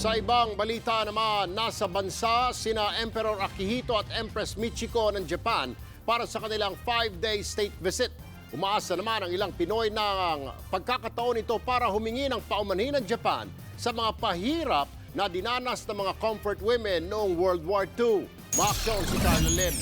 Sa ibang balita naman, nasa bansa sina Emperor Akihito at Empress Michiko ng Japan para sa kanilang 5-day state visit. Umaasa naman ang ilang Pinoy ng pagkakataon ito para humingi ng paumanhin ng Japan sa mga pahirap na dinanas ng mga comfort women noong World War II. Maaksyon si Carla Lim.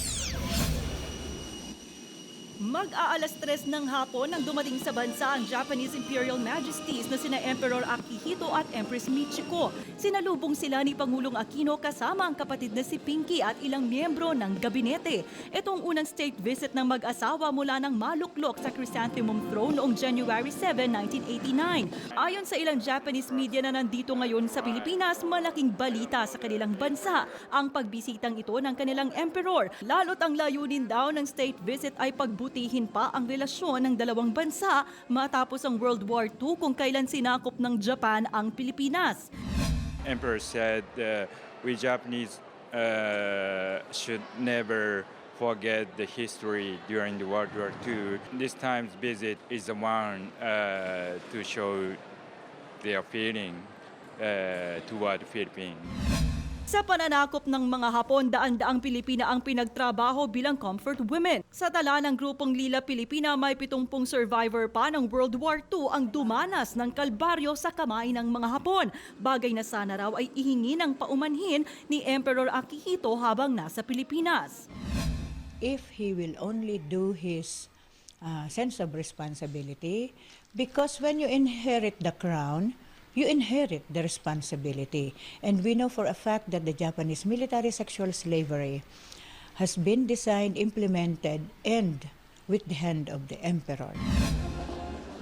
Mag-aalas 3 ng hapon nang dumating sa bansa ang Japanese Imperial Majesties na sina Emperor Akihito at Empress Michiko. Sinalubong sila ni Pangulong Aquino kasama ang kapatid na si Pinky at ilang miyembro ng gabinete. Itong unang state visit ng mag-asawa mula ng maluklok sa Chrysanthemum Throne noong January 7, 1989. Ayon sa ilang Japanese media na nandito ngayon sa Pilipinas, malaking balita sa kanilang bansa ang pagbisitang ito ng kanilang emperor. Lalo't ang layunin daw ng state visit ay pagbutihin pa ang relasyon ng dalawang bansa matapos ang World War II kung kailan sinakop ng Japan ang Pilipinas. Emperor said we Japanese should never forget the history during the World War II. This time's visit is the one to show their feeling toward the Philippines. Sa pananakop ng mga Hapon, daan-daang Pilipina ang pinagtrabaho bilang comfort women. Sa tala ng grupong Lila Pilipina, may 70 survivor pa ng World War II ang dumanas ng kalbaryo sa kamay ng mga Hapon. Bagay na sana raw ay ihingi ng paumanhin ni Emperor Akihito habang nasa Pilipinas. If he will only do his sense of responsibility, because when you inherit the crown, you inherit the responsibility. And we know for a fact that the Japanese military sexual slavery has been designed, implemented, and with the hand of the emperor.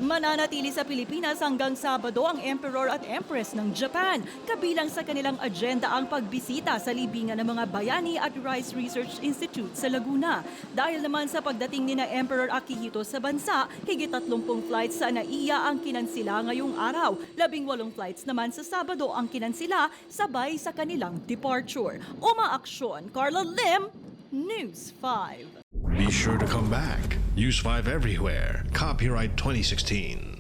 Mananatili sa Pilipinas hanggang Sabado ang Emperor at Empress ng Japan. Kabilang sa kanilang agenda ang pagbisita sa libingan ng mga bayani at Rice Research Institute sa Laguna. Dahil naman sa pagdating ni na Emperor Akihito sa bansa, higit 30 flights sa NAIA ang kinansila ngayong araw. 18 flights naman sa Sabado ang kinansila sabay sa kanilang departure. Umaaksyon, Carla Lim, News 5. Be sure to come back. Use 5 everywhere. Copyright 2016.